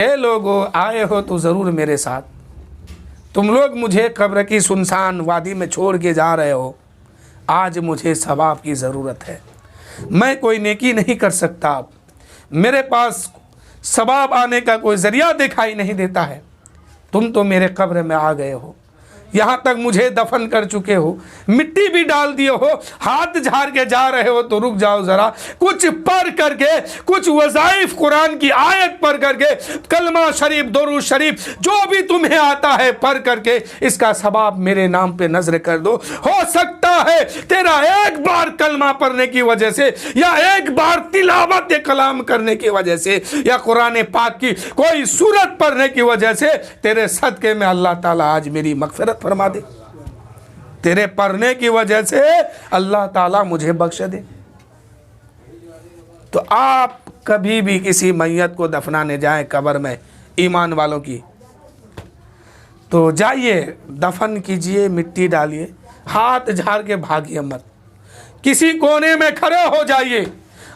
हे लोगों, आए हो तो ज़रूर मेरे साथ। तुम लोग मुझे कब्र की सुनसान वादी में छोड़ के जा रहे हो। आज मुझे सवाब की ज़रूरत है। मैं कोई नेकी नहीं कर सकता, मेरे पास सवाब आने का कोई ज़रिया दिखाई नहीं देता है। तुम तो मेरे कब्र में आ गए हो, यहाँ तक मुझे दफन कर चुके हो, मिट्टी भी डाल दिए हो, हाथ झाड़ के जा रहे हो तो रुक जाओ ज़रा, कुछ पढ़ करके, कुछ वज़ाइफ कुरान की आयत पढ़ करके, कलमा शरीफ, दुरूद शरीफ, जो भी तुम्हें आता है पढ़ करके इसका सवाब मेरे नाम पे नजर कर दो। हो सकता है तेरा एक बार कलमा पढ़ने की वजह से, या एक बार तिलावत कलाम करने की वजह से, या कुरान पाक की कोई सूरत पढ़ने की वजह से तेरे सदके में अल्लाह ताला आज मेरी मग़फ़िरत फरमा दे। तेरे पढ़ने की वजह से अल्लाह ताला मुझे बख्श दे। तो आप कभी भी किसी मैयत को दफनाने जाएं कब्र में, ईमान वालों की, तो जाइए, दफन कीजिए, मिट्टी डालिए, हाथ झाड़ के भागिए मत। किसी कोने में खड़े हो जाइए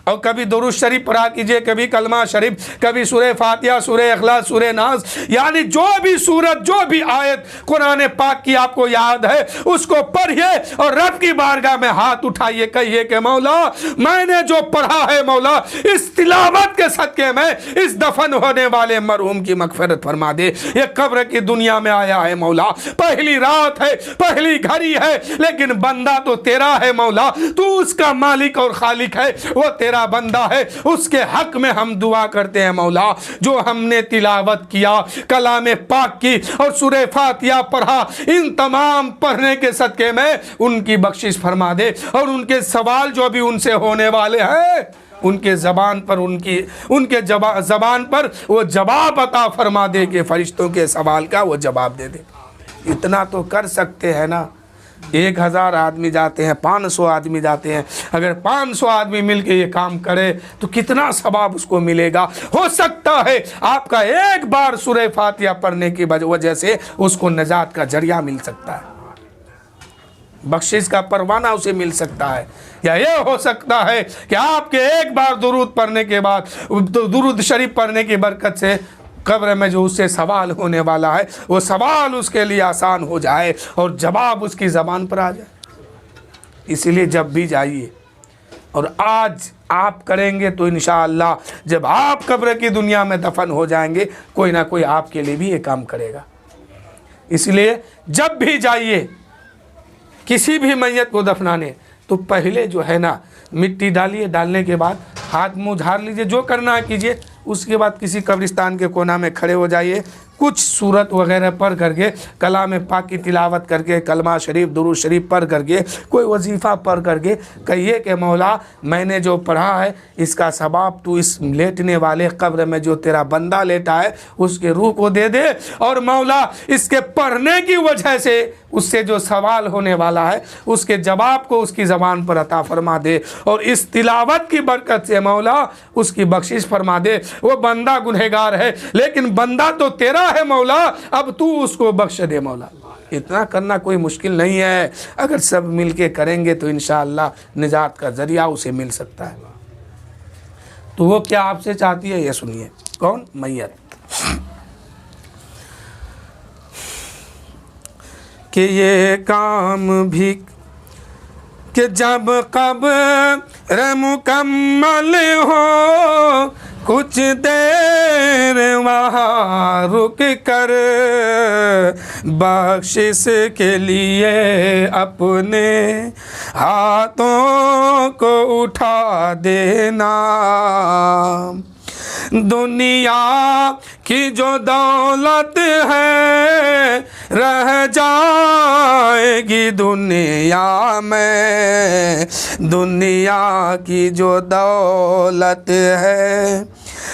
और कभी दुरूद शरीफ पढ़ा कीजिए, कभी कलमा शरीफ, कभी सूरह फातिहा, सूरह इखलास, सूरह नास, यानी जो भी सूरत, जो भी आयत कुरान पाक की आपको याद है उसको पढ़िए और रब की बारगाह में हाथ उठाइए, कहिए कि मौला मैंने जो पढ़ा है मौला, इस तिलावत के सदके में इस दफन होने वाले मरहूम की मग़फ़िरत फरमा दे। ये कब्र की दुनिया में आया है मौला, पहली रात है, पहली घड़ी है, लेकिन बंदा तो तेरा है मौला, तू उसका मालिक और खालिक है, वो तेरा बंदा है। उसके हक में हम दुआ करते हैं मौला, जो हमने तिलावत किया, कलाम पाक की और सूरह फातिहा पढ़ा, इन तमाम पढ़ने के सदके में उनकी बख्शिश फरमा दे, और उनके सवाल जो भी उनसे होने वाले हैं उनके ज़बान पर, उनके ज़बान पर वो जवाब अता फरमा दे कि फरिश्तों के सवाल का वो जवाब दे दे। इतना तो कर सकते हैं ना। 1000 आदमी जाते हैं, 500 आदमी जाते हैं, अगर 500 आदमी मिलके ये काम करे तो कितना सवाब उसको मिलेगा। हो सकता है आपका एक बार सूरह फातिहा पढ़ने की वजह से उसको नजात का जरिया मिल सकता है, बख्शिश का परवाना उसे मिल सकता है। या ये हो सकता है कि आपके एक बार दुरूद पढ़ने के बाद, दुरूद शरीफ पढ़ने की बरकत से कब्र में जो उससे सवाल होने वाला है वो सवाल उसके लिए आसान हो जाए और जवाब उसकी ज़बान पर आ जाए। इसलिए जब भी जाइए, और आज आप करेंगे तो इंशाअल्लाह जब आप कब्र की दुनिया में दफन हो जाएंगे, कोई ना कोई आपके लिए भी ये काम करेगा। इसलिए जब भी जाइए किसी भी मैयत को दफनाने, तो पहले जो है ना मिट्टी डालिए, डालने के बाद हाथ मुंह झाड़ लीजिए, जो करना है कीजिए। उसके बाद किसी कब्रिस्तान के कोना में खड़े हो जाइए, कुछ सूरत वगैरह पढ़ करके, कलाम पाक की तिलावत करके, कलमा शरीफ, दुरूद शरीफ पढ़ करके, कोई वजीफ़ा पढ़ करके कहिए कि मौला मैंने जो पढ़ा है इसका सवाब तू इस लेटने वाले कब्र में जो तेरा बंदा लेटा है उसके रूह को दे दे, और मौला इसके पढ़ने की वजह से उससे जो सवाल होने वाला है उसके जवाब को उसकी ज़बान पर अता फरमा दे, और इस तिलावत की बरकत से मौला उसकी बख्शिश फरमा दे। वो बंदा गुनहगार है लेकिन बंदा तो तेरा है मौला, अब तू उसको बख्श दे मौला। इतना करना कोई मुश्किल नहीं है, अगर सब मिलके करेंगे तो इंशाअल्लाह निजात का जरिया उसे मिल सकता है। तो वो क्या आपसे चाहती है ये सुनिए। कौन? मैयत। कि ये काम भी कि जब कब्र मुकम्मल हो, कुछ देर वहाँ रुक कर बख्शिश के लिए अपने हाथों को उठा देना। दुनिया की जो दौलत है रह जाएगी दुनिया में, दुनिया की जो दौलत है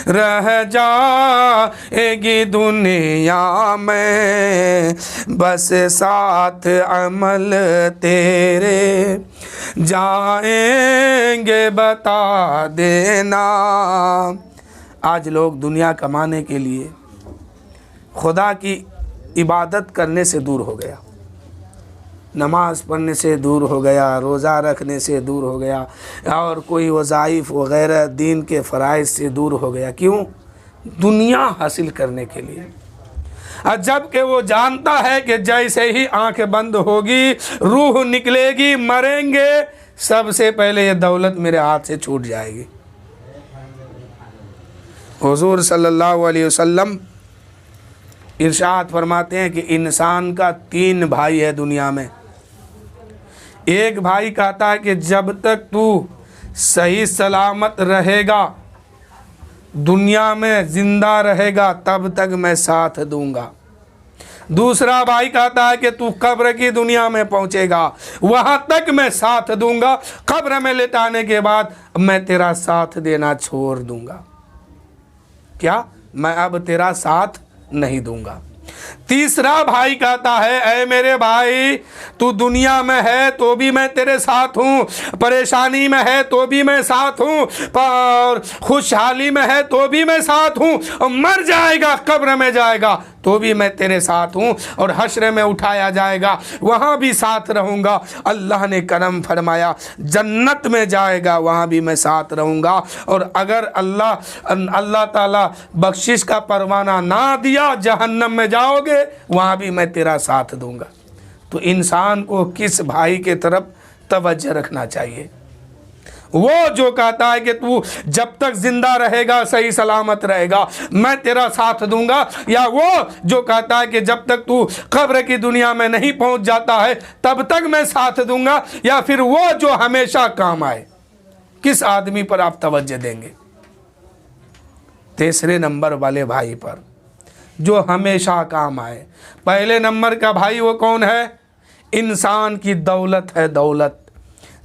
रह जाएगी दुनिया में, बस साथ अमल तेरे जाएंगे बता देना। आज लोग दुनिया कमाने के लिए खुदा की इबादत करने से दूर हो गया, नमाज़ पढ़ने से दूर हो गया, रोज़ा रखने से दूर हो गया, और कोई वज़ाइफ वग़ैरह दीन के फ़राइज़ से दूर हो गया। क्यों? दुनिया हासिल करने के लिए। और जबकि वो जानता है कि जैसे ही आंखें बंद होगी, रूह निकलेगी, मरेंगे, सबसे पहले ये दौलत मेरे हाथ से छूट जाएगी। हुजूर सल्लल्लाहु अलैहि वसल्लम इरशाद फरमाते हैं कि इंसान का 3 भाई है दुनिया में। एक भाई कहता है कि जब तक तू सही सलामत रहेगा, दुनिया में जिंदा रहेगा, तब तक मैं साथ दूंगा। दूसरा भाई कहता है कि तू कब्र की दुनिया में पहुंचेगा, वहां तक मैं साथ दूंगा, कब्र में लेटाने के बाद मैं तेरा साथ देना छोड़ दूंगा। क्या? मैं अब तेरा साथ नहीं दूंगा। तीसरा भाई कहता है, ऐ मेरे भाई, तू दुनिया में है तो भी मैं तेरे साथ हूँ, परेशानी में है तो भी मैं साथ हूँ, और खुशहाली में है तो भी मैं साथ हूँ, और मर जाएगा, कब्र में जाएगा तो भी मैं तेरे साथ हूँ, और हश्र में उठाया जाएगा वहाँ भी साथ रहूँगा। अल्लाह ने करम फरमाया, जन्नत में जाएगा वहाँ भी मैं साथ रहूँगा, और अगर अल्लाह ताला बख्शिश का परवाना ना दिया, जहन्नम में जाओगे, वहाँ भी मैं तेरा साथ दूंगा। तो इंसान को किस भाई के तरफ तवज्जो रखना चाहिए? वो जो कहता है कि तू जब तक जिंदा रहेगा, सही सलामत रहेगा, मैं तेरा साथ दूंगा, या वो जो कहता है कि जब तक तू कब्र की दुनिया में नहीं पहुंच जाता है तब तक मैं साथ दूंगा, या फिर वो जो हमेशा काम आए? किस आदमी पर आप तवज्जो देंगे? तीसरे नंबर वाले भाई पर, जो हमेशा काम आए। पहले नंबर का भाई वो कौन है? इंसान की दौलत है, दौलत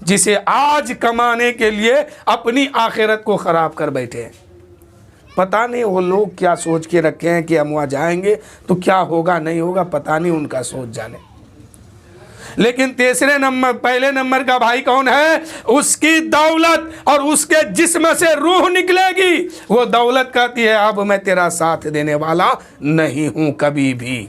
जिसे आज कमाने के लिए अपनी आखिरत को ख़राब कर बैठे हैं। पता नहीं वो लोग क्या सोच के रखे हैं कि हम वहाँ जाएंगे तो क्या होगा नहीं होगा, पता नहीं, उनका सोच जाने। लेकिन तीसरे नंबर, पहले नंबर का भाई कौन है? उसकी दौलत, और उसके जिस्म से रूह निकलेगी। वो दौलत कहती है अब मैं तेरा साथ देने वाला नहीं हूं कभी भी।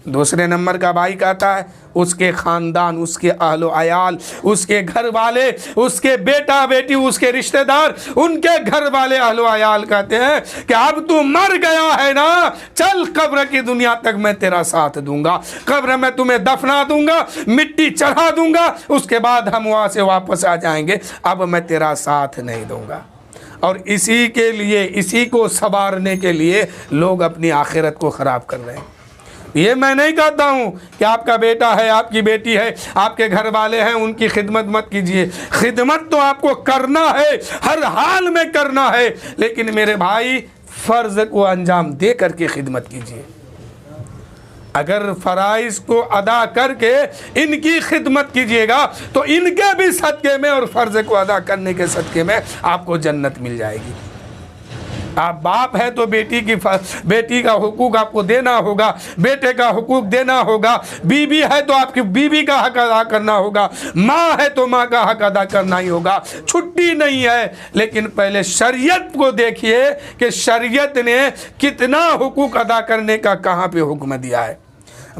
दूसरे नंबर का भाई कहता है उसके ख़ानदान, उसके अहलो अयाल, उसके घर वाले, उसके बेटा बेटी, उसके रिश्तेदार, उनके घर वाले अहलो अयाल कहते हैं कि अब तू मर गया है ना, चल कब्र की दुनिया तक मैं तेरा साथ दूंगा, कब्र में तुम्हें दफना दूंगा, मिट्टी चढ़ा दूंगा, उसके बाद हम वहाँ से वापस आ जाएंगे, अब मैं तेरा साथ नहीं दूंगा। और इसी के लिए, इसी को संवारने के लिए लोग अपनी आखिरत को ख़राब कर रहे हैं। ये मैं नहीं कहता हूँ कि आपका बेटा है, आपकी बेटी है, आपके घर वाले हैं, उनकी खिदमत मत कीजिए। खिदमत तो आपको करना है, हर हाल में करना है, लेकिन मेरे भाई फ़र्ज़ को अंजाम दे करके खिदमत कीजिए। अगर फ़राइज़ को अदा करके इनकी खिदमत कीजिएगा तो इनके भी सदक़े में और फ़र्ज़ को अदा करने के सदक़े में आपको जन्नत मिल जाएगी। आप बाप है तो बेटी का हुकूक आपको देना होगा, बेटे का हुकूक देना होगा, बीवी है तो आपकी बीवी का हक अदा करना होगा, माँ है तो माँ का हक अदा करना ही होगा। छुट्टी नहीं है, लेकिन पहले शरीयत को देखिए कि शरीयत ने कितना हुकूक अदा करने का कहाँ पे हुक्म दिया है।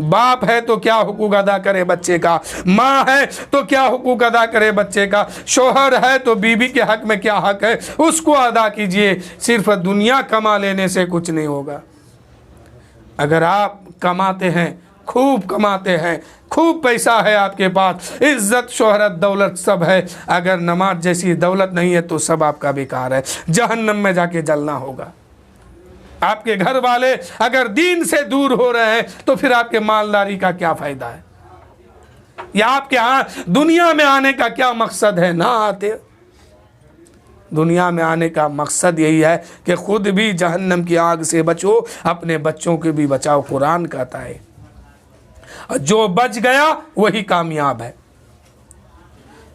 बाप है तो क्या हुकूक अदा करे बच्चे का, माँ है तो क्या हुकूक अदा करे बच्चे का, शोहर है तो बीवी के हक में क्या हक है उसको अदा कीजिए। सिर्फ दुनिया कमा लेने से कुछ नहीं होगा। अगर आप कमाते हैं, खूब कमाते हैं, खूब पैसा है आपके पास, इज्जत शोहरत दौलत सब है, अगर नमाज जैसी दौलत नहीं है तो सब आपका बेकार है, जहन्नम में जाके जलना होगा। आपके घर वाले अगर दीन से दूर हो रहे हैं तो फिर आपके मालदारी का क्या फ़ायदा है, या आपके यहाँ दुनिया में आने का क्या मकसद है? ना आते। दुनिया में आने का मकसद यही है कि खुद भी जहन्नम की आग से बचो, अपने बच्चों के भी बचाओ। कुरान कहता है जो बच गया वही कामयाब है।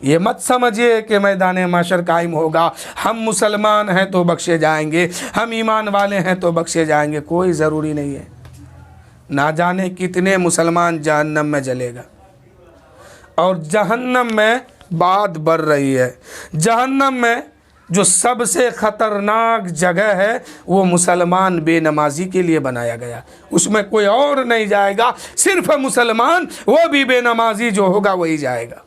ये मत समझिए कि मैदान माशर कायम होगा, हम मुसलमान हैं तो बख्शे जाएंगे, हम ईमान वाले हैं तो बख्शे जाएंगे। कोई ज़रूरी नहीं है। ना जाने कितने मुसलमान जहन्नम में जलेगा, और जहन्नम में बात बढ़ रही है। जहन्नम में जो सबसे ख़तरनाक जगह है वो मुसलमान बेनमाजी के लिए बनाया गया। उसमें कोई और नहीं जाएगा, सिर्फ मुसलमान, वो भी बेनमाजी जो होगा वही जाएगा।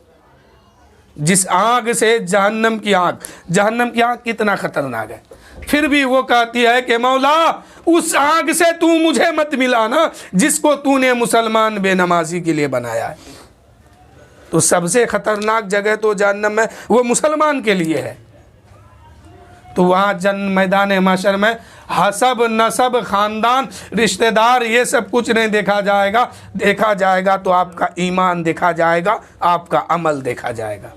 जिस आग से जहन्नम की आग कितना ख़तरनाक है। फिर भी वो कहती है कि मौला उस आग से तू मुझे मत मिलाना जिसको तूने मुसलमान बेनमाजी के लिए बनाया है। तो सबसे ख़तरनाक जगह तो जहन्नम में वो मुसलमान के लिए है। तो वहाँ मैदान महशर में हसब नसब ख़ानदान रिश्तेदार ये सब कुछ नहीं देखा जाएगा। देखा जाएगा तो आपका ईमान देखा जाएगा, आपका अमल देखा जाएगा।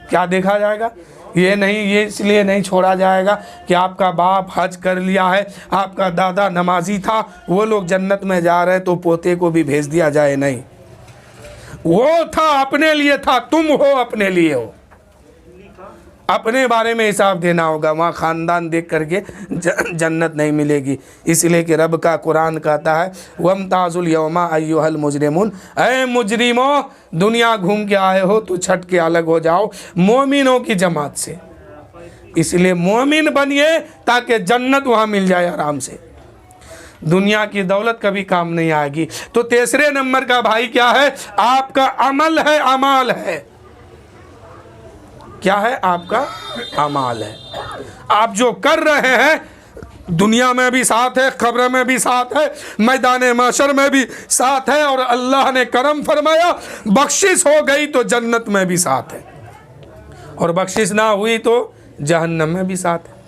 क्या देखा जाएगा? ये नहीं, ये इसलिए नहीं छोड़ा जाएगा कि आपका बाप हज कर लिया है, आपका दादा नमाजी था, वो लोग जन्नत में जा रहे तो पोते को भी भेज दिया जाए। नहीं, वो था अपने लिए था, तुम हो अपने लिए हो। अपने बारे में हिसाब देना होगा। वहाँ ख़ानदान देख करके जन्नत नहीं मिलेगी। इसलिए कि रब का कुरान कहता है वमताजुल यौमा अय्युहल मुजरिमून, ऐ मुजरिमों दुनिया घूम के आए हो तो छट के अलग हो जाओ मोमिनों की जमात से। इसलिए मोमिन बनिए ताकि जन्नत वहाँ मिल जाए आराम से। दुनिया की दौलत कभी काम नहीं आएगी। तो तीसरे नंबर का भाई क्या है? आपका अमल है, अमाल है। क्या है? आपका अमाल है। आप जो कर रहे हैं दुनिया में भी साथ है, कब्र में भी साथ है, मैदान महशर में भी साथ है, और अल्लाह ने करम फरमाया बख्शिश हो गई तो जन्नत में भी साथ है, और बख्शिश ना हुई तो जहन्नम में भी साथ है।